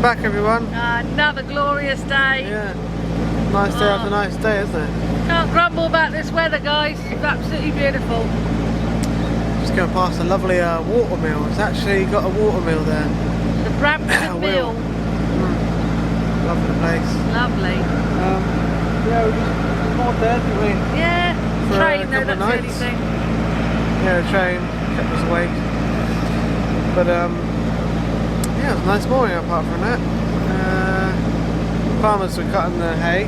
Welcome back, everyone. Another glorious day. Yeah, nice day after nice day, isn't it? Can't grumble about this weather, guys. It's absolutely beautiful. Just going past a lovely water mill. It's actually got a water mill there. The Brampton Mill. Lovely place. Lovely. Yeah, we just more there, didn't we? Yeah, For train a though, couple that's of the only nights. thing. Yeah, the train kept us awake. But yeah, it was a nice morning apart from that. Farmers were cutting the hay.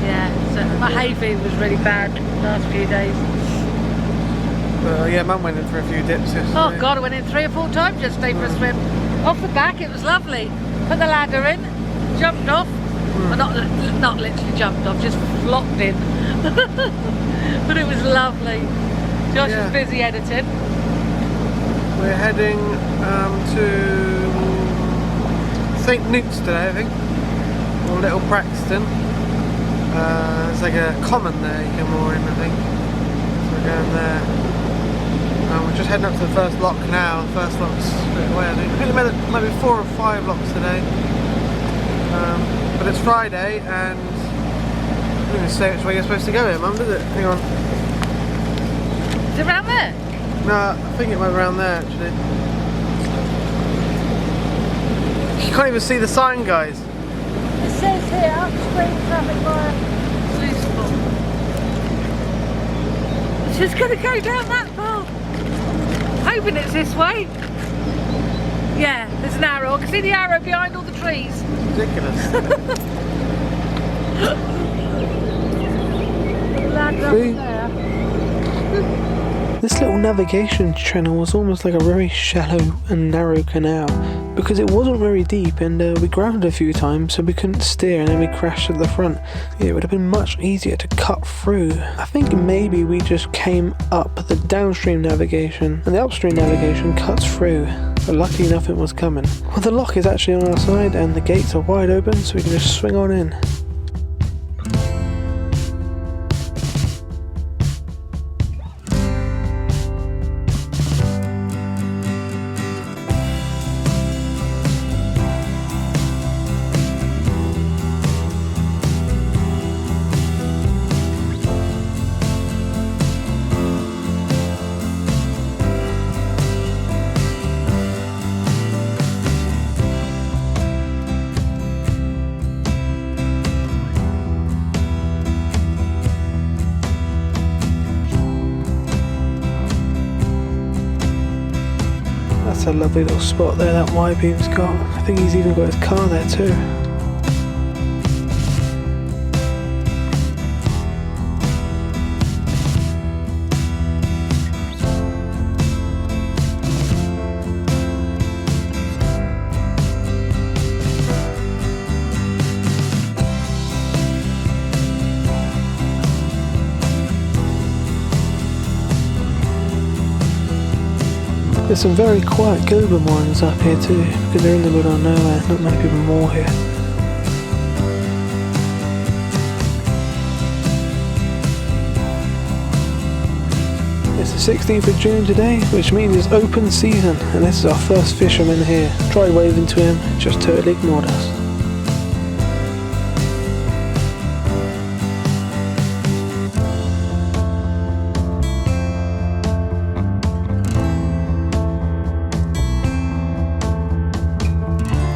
Yeah, so my hay fever was really bad the last few days. But yeah, Mum went in for a few dips yesterday. Oh God, I went in 3 or 4 times yesterday for a swim. Off the back, it was lovely. Put the ladder in, jumped off. Well, not literally jumped off, just flopped in. But it was lovely. Josh was busy editing. We're heading to St Neots today, I think, or Little Braxton. There's like a common there you can moor in, I think. So we're going there. We're just heading up to the first lock now. First lock's straight away, I think. I think there might be 4 or 5 locks today. But it's Friday and I don't even say which way you're supposed to go here, Mum, does it? Hang on. Is it around there? No, I think it went around there actually. You can't even see the sign, guys. It says here, upstream traffic via Looseful. It's just going to go down that path. Hoping it's this way. Yeah, there's an arrow. I can see the arrow behind all the trees. Ridiculous. Land up See? there. This little navigation channel was almost like a very shallow and narrow canal because it wasn't very deep, and we grounded a few times so we couldn't steer, and then we crashed at the front. It would have been much easier to cut through. I think maybe we just came up the downstream navigation and the upstream navigation cuts through, but luckily enough it was coming. Well, the lock is actually on our side and the gates are wide open so we can just swing on in. That's a lovely little spot there that Y-beam's got. I think he's even got his car there too. There's some very quiet Goba mines up here too, because they're in the middle of nowhere, not many people moor here. It's the 16th of June today, which means it's open season, and this is our first fisherman here. Tried waving to him, just totally ignored us.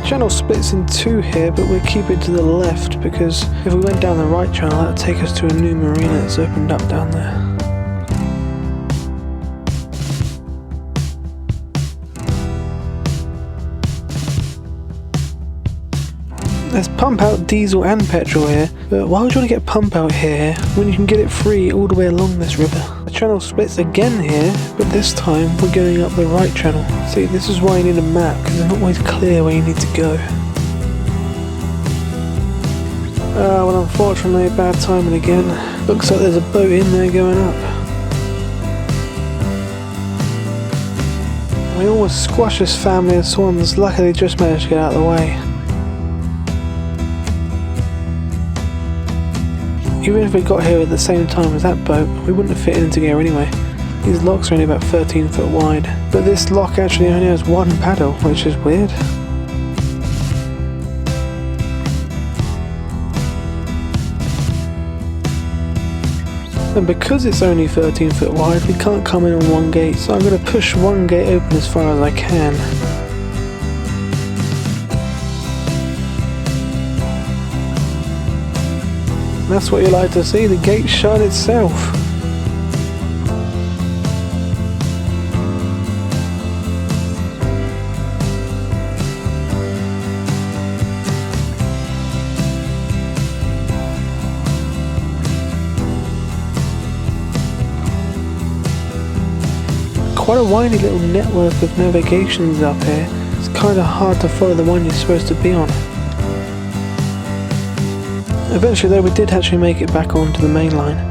Channel splits in 2 here, but we'll keep it to the left because if we went down the right channel that would take us to a new marina that's opened up down there. There's pump out diesel and petrol here, but why would you want to get pump out here when you can get it free all the way along this river? The channel splits again here, but this time we're going up the right channel. See, this is why you need a map, because it's not always clear where you need to go. Well, unfortunately, bad timing again. Looks like there's a boat in there going up. We almost squashed this family of swans, luckily just managed to get out of the way. Even if we got here at the same time as that boat, we wouldn't have fit into gear anyway. These locks are only about 13 foot wide, but this lock actually only has 1 paddle, which is weird. And because it's only 13 foot wide, we can't come in on one gate, so I'm going to push one gate open as far as I can. That's what you like to see, the gate shut itself. Quite a windy little network of navigations up here. It's kind of hard to follow the one you're supposed to be on. Eventually though, we did actually make it back onto the main line.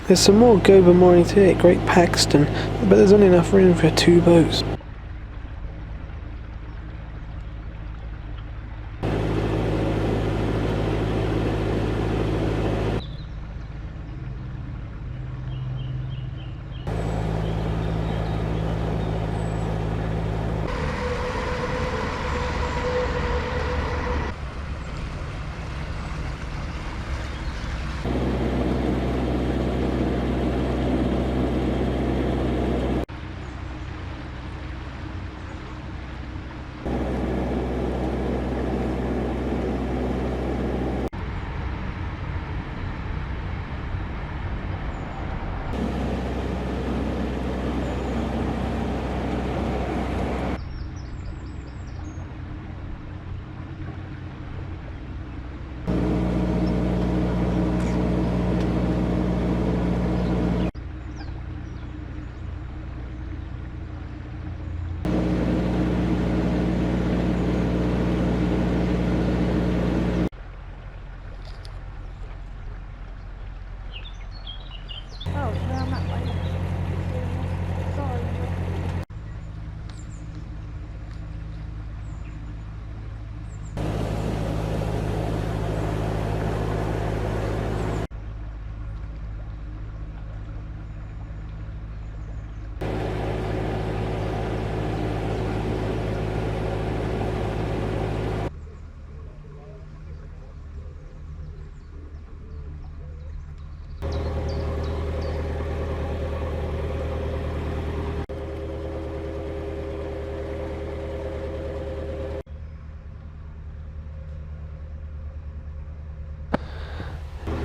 There's some more Goba moorings here at Great Paxton, but there's only enough room for 2 boats.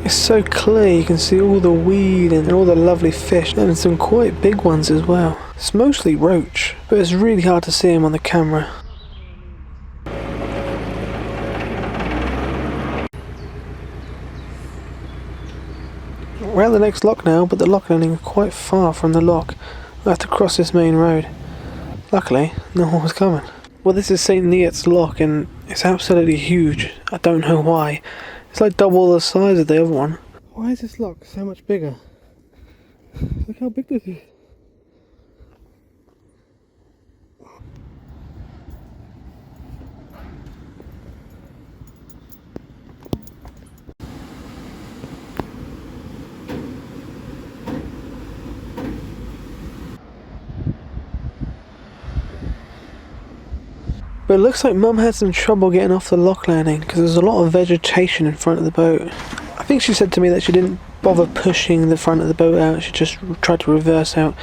It's so clear, you can see all the weed and all the lovely fish, and some quite big ones as well. It's mostly roach, but it's really hard to see them on the camera. We're at the next lock now, but the lock landing is quite far from the lock. I have to cross this main road. Luckily, no one was coming. Well, this is St Neots lock, and it's absolutely huge. I don't know why. It's like double the size of the other one. Why is this lock so much bigger? Look how big this is. But it looks like Mum had some trouble getting off the lock landing because there's a lot of vegetation in front of the boat. I think she said to me that she didn't bother pushing the front of the boat out, she just tried to reverse out.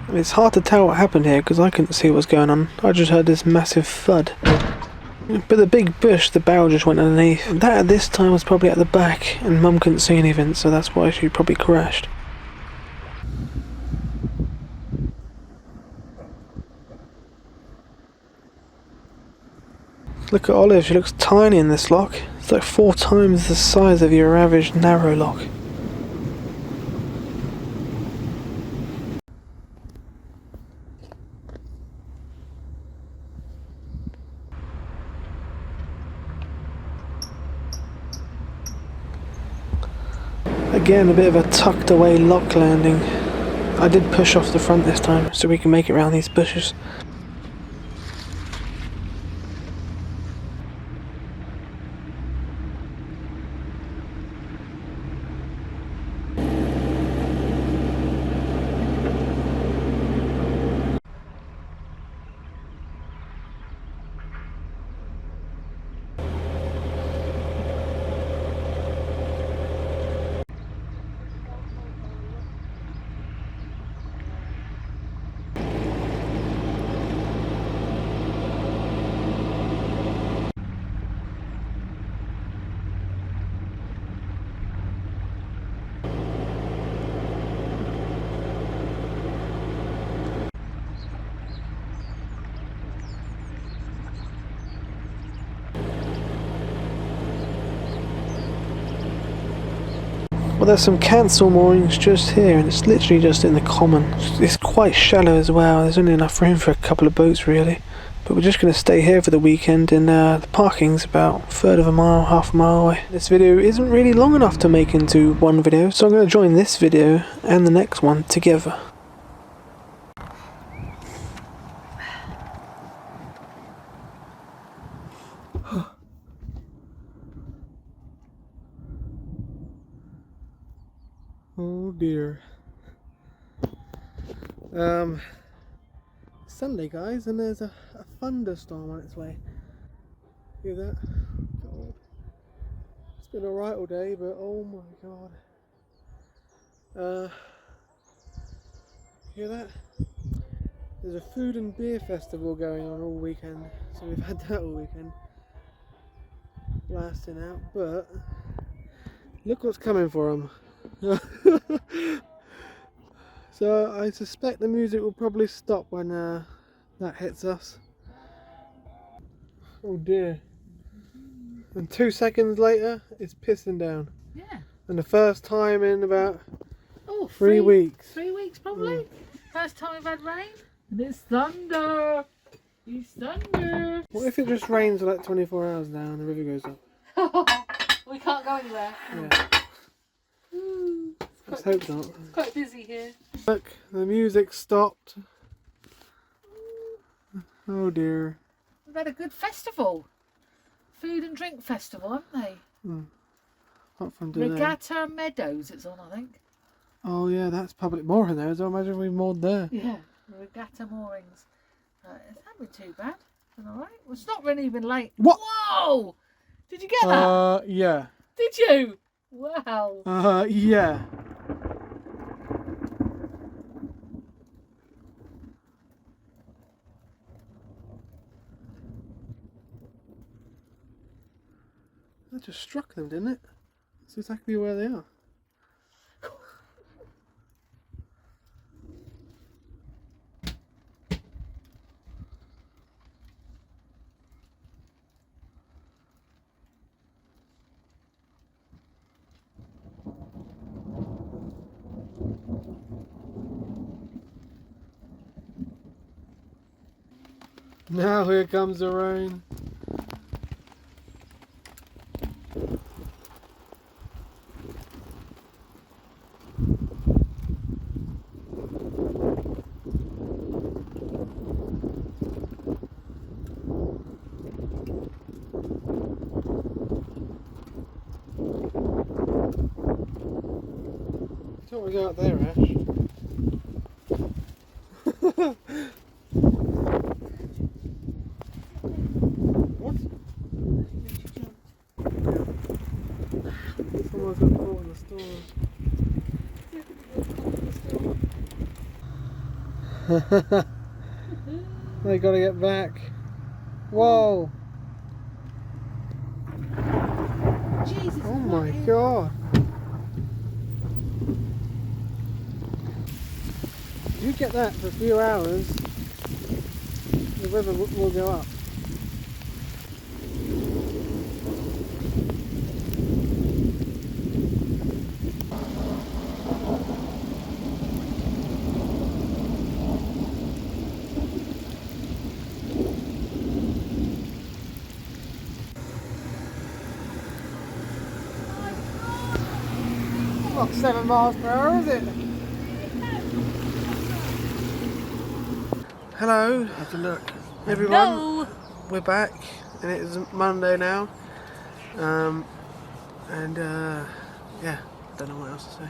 It's hard to tell what happened here because I couldn't see what was going on. I just heard this massive thud. But the big bush, the barrel just went underneath. That at this time was probably at the back, and Mum couldn't see anything, so that's why she probably crashed. Look at Olive, she looks tiny in this lock. It's like 4 times the size of your average narrow lock. Again, a bit of a tucked away lock landing. I did push off the front this time so we can make it around these bushes. Well, there's some cancel moorings just here, and it's literally just in the common. It's quite shallow as well. There's only enough room for a couple of boats really. But we're just going to stay here for the weekend, and the parking's about a third of a mile, half a mile away. This video isn't really long enough to make into one video, so I'm going to join this video and the next one together. Oh dear. Sunday, guys, and there's a thunderstorm on its way. Hear that? God. It's been alright all day, but oh my god. Hear that? There's a food and beer festival going on all weekend, so we've had that all weekend. Blasting out, but look what's coming for them. So I suspect the music will probably stop when that hits us. Oh dear. And 2 seconds later it's pissing down. Yeah. And the first time in about 3 weeks. 3 weeks probably. First time we've had rain. And it's thunder. It's thunder. What if it just rains for like 24 hours now and the river goes up? We can't go anywhere. Yeah. Let's hope not. It's quite busy here. Look, the music stopped. Oh dear. We've had a good festival. Food and drink festival, haven't they? What fun doing Regatta Meadows it's on, I think. Oh yeah, that's public mooring there, so I imagine we moored there. Yeah, Regatta Moorings. It's not been too bad. Been alright. Well, it's not really been late. What? Whoa! Did you get that? Yeah. Did you? Wow. Yeah. That just struck them, didn't it? That's exactly where they are. Now here comes the rain. It's always out there, Ash. What? Almost got caught in the storm. They gotta get back. Whoa! Jesus, oh my god! If you get that for a few hours, the river will go up. Not 7 miles per hour, is it? Hello, have a look, everyone. No. We're back, and it is Monday now. Yeah, I don't know what else to say.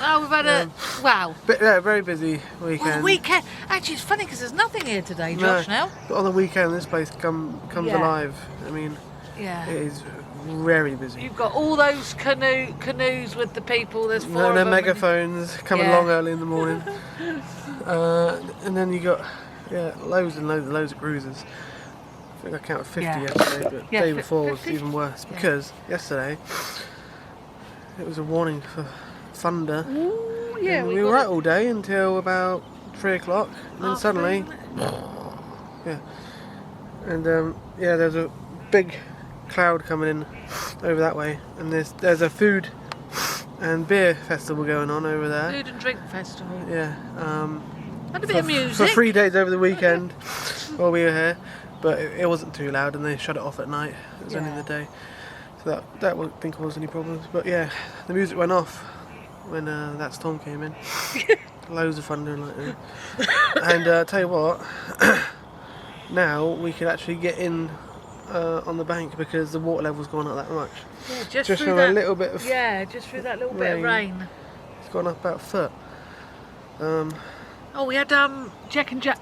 Oh, we've had a wow. Very busy weekend. Well, the weekend. Actually, it's funny because there's nothing here today, Josh. No, Now. but on the weekend, this place comes alive. I mean, Yeah. it is very busy. You've got all those canoes with the people. There's 4 No of them. megaphones coming Yeah. along early in the morning. And then you got loads and loads of cruisers. I think I counted 50 yesterday, but the day before was 50. even worse because yesterday it was a warning for thunder. Ooh, yeah. And we were out all day until about 3 o'clock, and then suddenly, and there's a big cloud coming in over that way, and there's a food and beer festival going on over there. Food and drink festival. Yeah. And a bit of music. For 3 days over the weekend while we were here, but it wasn't too loud, and they shut it off at night. It was only in the day, so that didn't cause any problems. But yeah, the music went off when that storm came in. Loads of thunder and lightning. And tell you what, now we could actually get in on the bank because the water level's gone up that much. Yeah, Just through from that, a little bit of just through that little bit of rain. It's gone up about a foot. Oh, we had Jack and Jeff.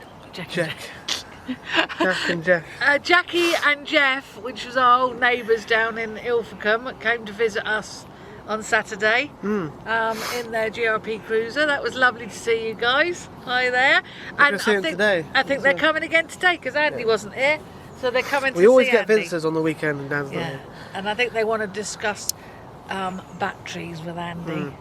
Jackie and Jeff, which was our old neighbours down in Ilfracombe, came to visit us on Saturday in their GRP cruiser. That was lovely to see you guys. Hi there. And I think they're coming again today because Andy wasn't here, so they're coming to see Andy. We always get visitors on the weekend and Dan's not here. And I think they want to discuss batteries with Andy.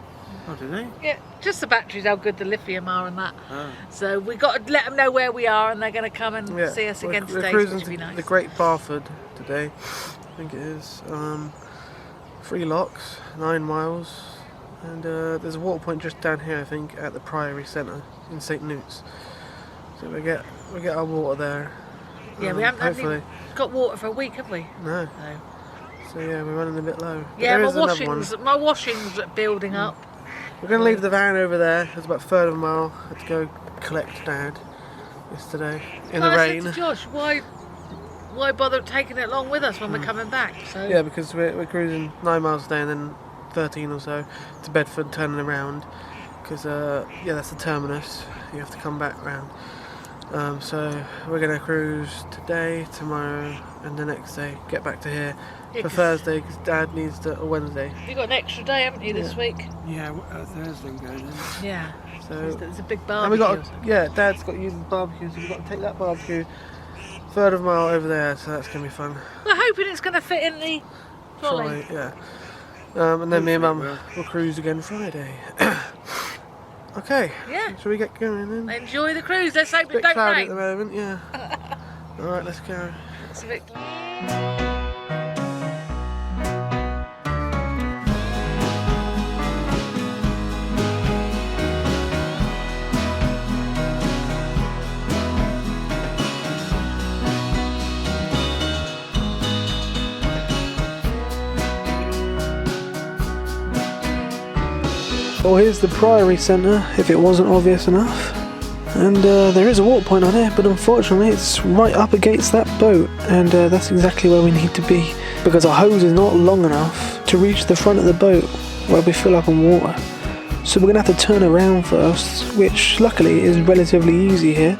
Oh, do they? Yeah, just the batteries, how good the lithium are and that. Oh. So we've got to let them know where we are, and they're going to come and see us again today, which would be nice. The Great Barford today, I think it is. 3 locks, 9 miles, and there's a water point just down here, I think, at the Priory Centre in St Neots. So we get our water there. Yeah, we haven't even got water for a week, have we? No. So yeah, we're running a bit low. But yeah, my washing's building up. We're going to leave the van over there. It's about a third of a mile. I had to go collect Dad yesterday in the rain. I said to Josh, why bother taking it along with us when we're coming back? So yeah, because we're cruising 9 miles a day and then 13 or so to Bedford, turning around. Because that's the terminus. You have to come back round. So we're going to cruise today, tomorrow, and the next day. Get back to here for Thursday because Dad needs to, or Wednesday. You got an extra day, haven't you, this week? Yeah, Thursday I'm going in. Yeah. So there's a big barbecue. And Dad's got to use the barbecue, so we've got to take that barbecue third of a mile over there. So that's going to be fun. We're hoping it's going to fit in the trolley. Yeah. And then me and Mum will cruise again Friday. Okay. Yeah. Shall we get going then? Enjoy the cruise. Let's hope it Bit don't cloudy rain. at the moment, yeah. All right, let's go. It's a bit Well, here's the Priory Centre, if it wasn't obvious enough. And there is a water point on here, but unfortunately it's right up against that boat, and that's exactly where we need to be, because our hose is not long enough to reach the front of the boat where we fill up on water. So we're going to have to turn around first, which luckily is relatively easy here,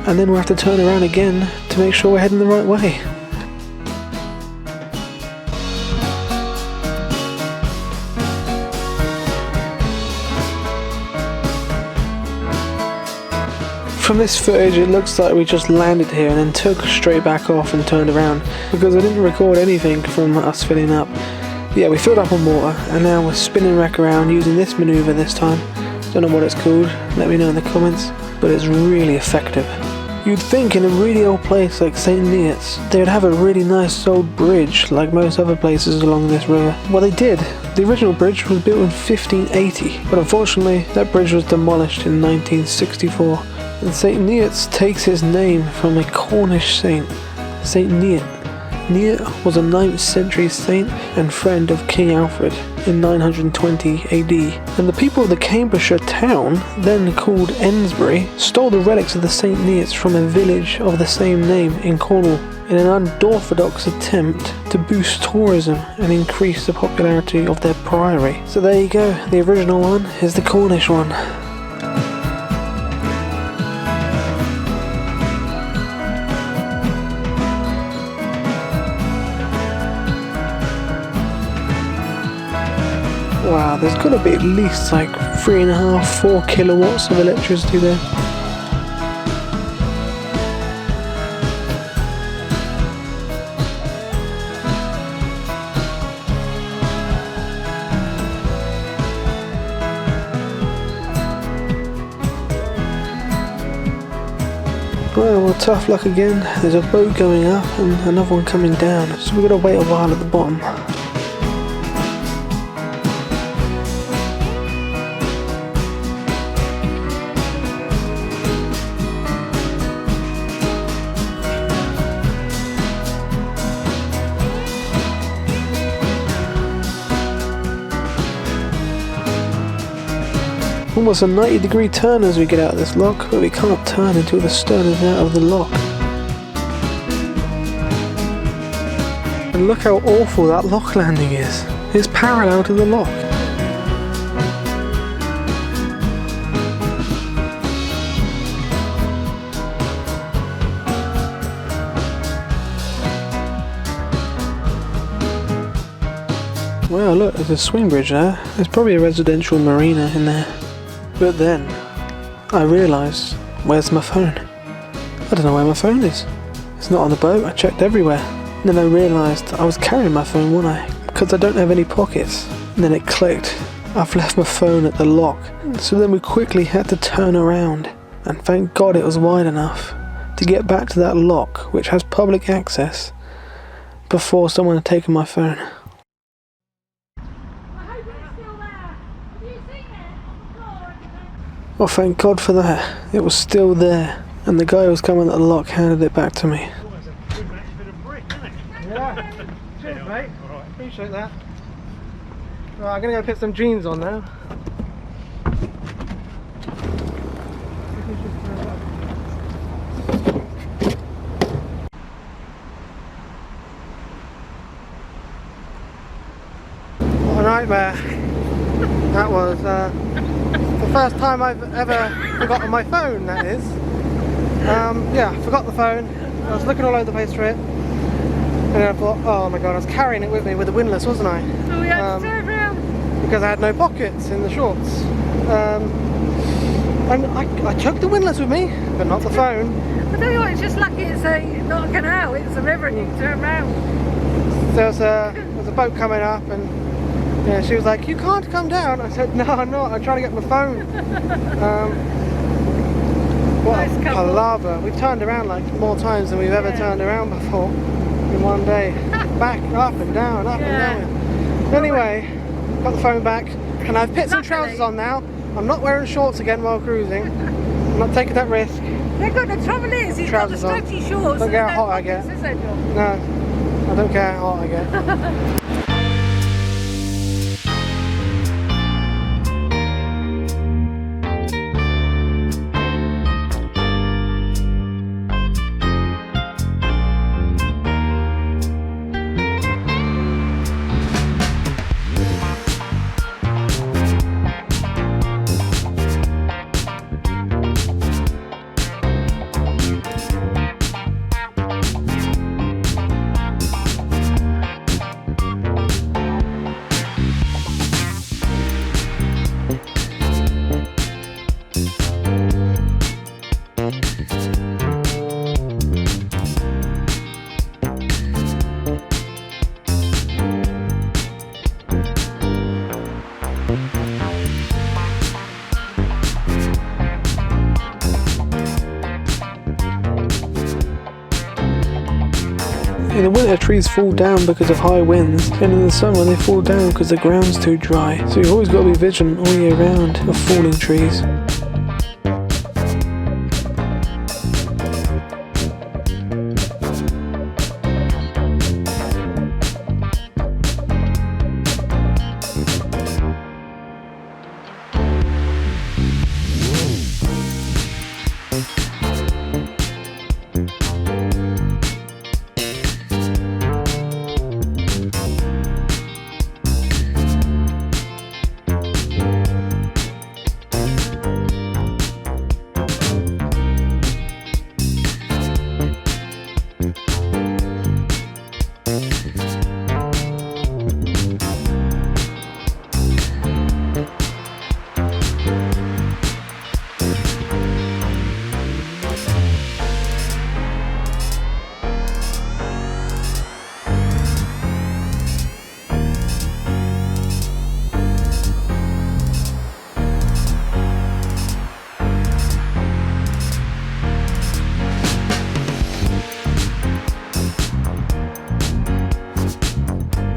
and then we'll have to turn around again to make sure we're heading the right way. From this footage it looks like we just landed here and then took straight back off and turned around, because I didn't record anything from us filling up. But yeah, we filled up on water and now we're spinning wreck around using this manoeuvre this time. Don't know what it's called, let me know in the comments, but it's really effective. You'd think in a really old place like St Neots, they would have a really nice old bridge like most other places along this river. Well, they did. The original bridge was built in 1580, but unfortunately that bridge was demolished in 1964. And St Neots takes its name from a Cornish saint, St Neot. Neot was a 9th century saint and friend of King Alfred in 920 AD, and the people of the Cambridgeshire town, then called Ensbury, stole the relics of the St Neots from a village of the same name in Cornwall in an unorthodox attempt to boost tourism and increase the popularity of their priory. So there you go, the original one is the Cornish one. Wow, there's got to be at least like 3.5, 4 kilowatts of electricity there. Well, tough luck again. There's a boat going up and another one coming down, so we've got to wait a while at the bottom. Almost a 90-degree turn as we get out of this lock, but we can't turn until the stern is out of the lock. And look how awful that lock landing is. It's parallel to the lock. Well, look, there's a swing bridge there. There's probably a residential marina in there. But then, I realised, where's my phone? I don't know where my phone is. It's not on the boat, I checked everywhere. And then I realised I was carrying my phone, wasn't I? Because I don't have any pockets. And then it clicked. I've left my phone at the lock. So then we quickly had to turn around. And thank God it was wide enough to get back to that lock, which has public access, before someone had taken my phone. Well, thank God for that. It was still there, and the guy who was coming at the lock handed it back to me. Yeah. Cheers, mate. Appreciate that. Right, I'm gonna go put some jeans on now. What a nightmare. That was the first time I've ever forgotten my phone, that is. Yeah, I forgot the phone. I was looking all over the place for it. And then I thought, oh my god, I was carrying it with me with the windlass, wasn't I? So we had to turn around. Because I had no pockets in the shorts. And I took the windlass with me, but not the phone. I tell you what, it's just lucky it's not a canal, it's a river and you can turn around. There was a boat coming up and yeah, she was like, you can't come down. I said, no, I'm not, I'm trying to get my phone. What Nice a couple. palaver. We've turned around like more times than we've ever turned around before in one day. Back, up and down, up Yeah. and down. Anyway, got the phone back and I've put some Luckily. trousers on now. I'm not wearing shorts again while cruising. I'm not taking that risk. Yeah, good, the trouble is, he's got the Trousers on. stretchy shorts. Don't and care there's how no hot I get. pockets, is there, John? No, I don't care how hot I get. Yeah, trees fall down because of high winds, and in the summer they fall down because the ground's too dry. So you've always got to be vigilant all year round of falling trees.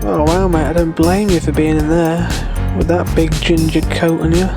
Oh wow mate, I don't blame you for being in there with that big ginger coat on you.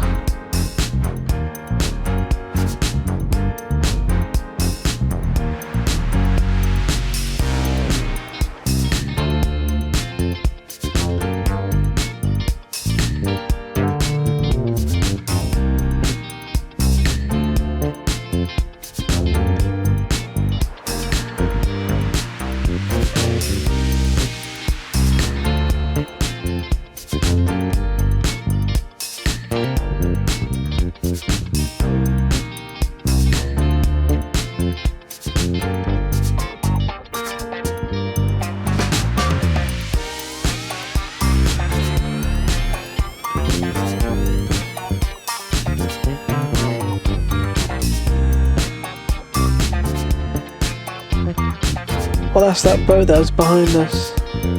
Well, that's that boat that was behind us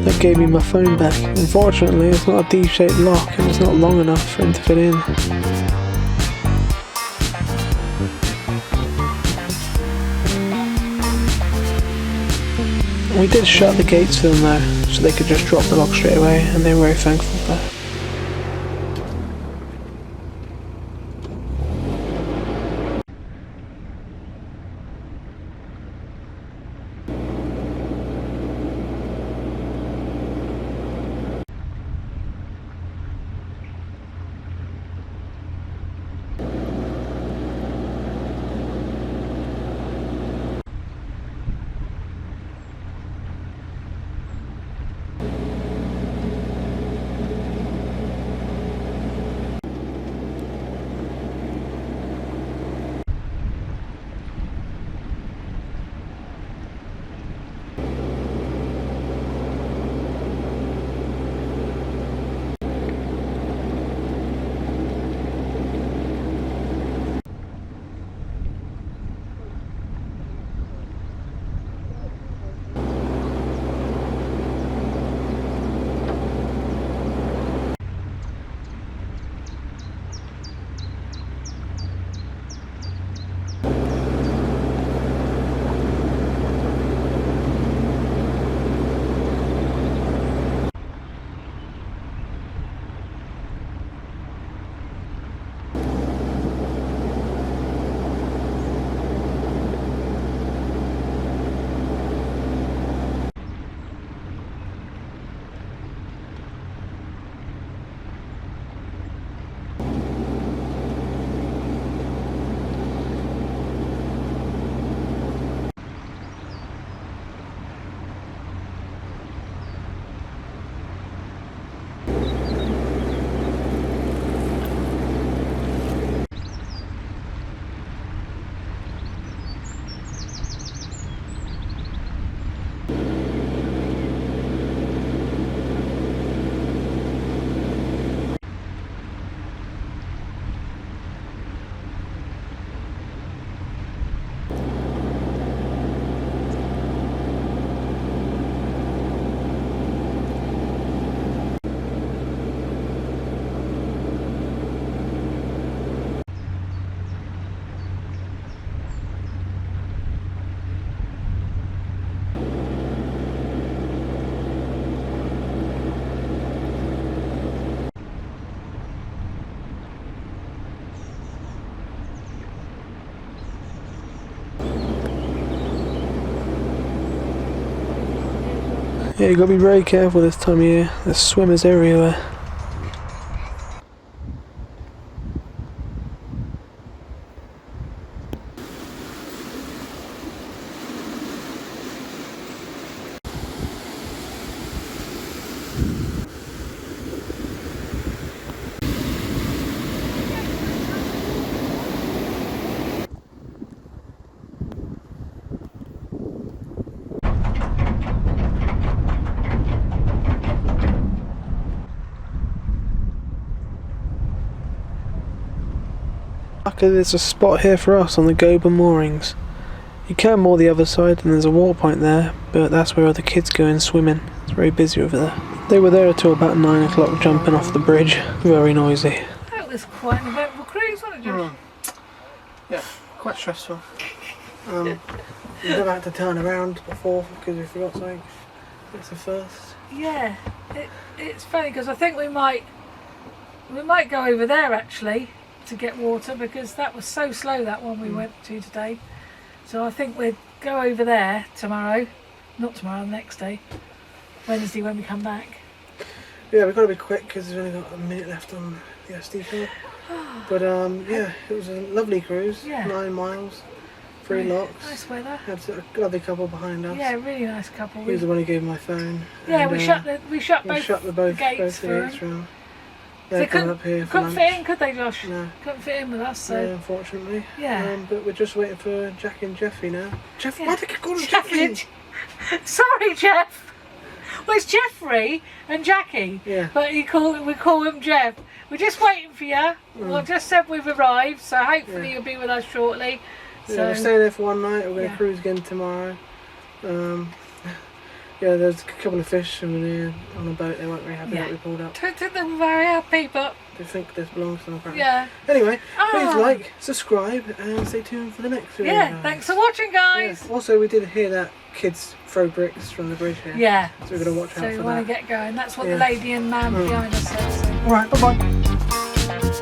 that gave me my phone back. Unfortunately, it's not a D-shaped lock and it's not long enough for him to fit in. We did shut the gates for them though, so they could just drop the lock straight away, and they were very thankful for that. Yeah, you got to be very careful this time of year. There's swimmers everywhere. Luckily there's a spot here for us on the Gober moorings. You can moor the other side and there's a water point there, but that's where all the kids go in swimming. It's very busy over there. They were there until about 9 o'clock jumping off the bridge. Very noisy. That was quite an eventful cruise, wasn't it, Josh? Yeah, quite stressful. We never had to turn around before because we forgot something. It's the first. Yeah, it's funny because I think we might go over there actually to get water, because that was so slow, that one we went to today. So I think we'd go over there tomorrow, not tomorrow, the next day, Wednesday when we come back. Yeah, we've got to be quick because we've only got a minute left on the SD card. But yeah, it was a lovely cruise. Yeah. 9 miles, 3 locks. Nice weather. Had a lovely couple behind us. Yeah, really nice couple. He was the one who gave me my phone. Yeah, and, we shut both gates gates for round. They They're coming up here for couldn't lunch. fit in, could they, Josh? No. Couldn't fit in with us, so. Yeah, unfortunately. Yeah. But we're just waiting for Jack and Jeffy now. Jeff, Yeah. why did you call him Jackie Jeffy? Sorry, Jeff. Well, it's Jeffrey and Jackie. Yeah. But we call him Jeff. We're just waiting for you. We've just said we've arrived, so hopefully you'll be with us shortly. Yeah, So we're staying there for one night. We're going to Yeah. cruise again tomorrow. Yeah, there's a couple of fish on a boat. They weren't very happy that we pulled up. don't think they're very happy, but They think this belongs to them apparently. yeah. Anyway, please Ah. like, subscribe, and stay tuned for the next video. Yeah, guys. thanks for watching, guys. Yeah. Also, we did hear that kids throw bricks from the bridge here. Yeah. So we're going to watch So out we for want that. to get going. That's what Yeah. the lady and man behind us said. So. Alright, bye-bye.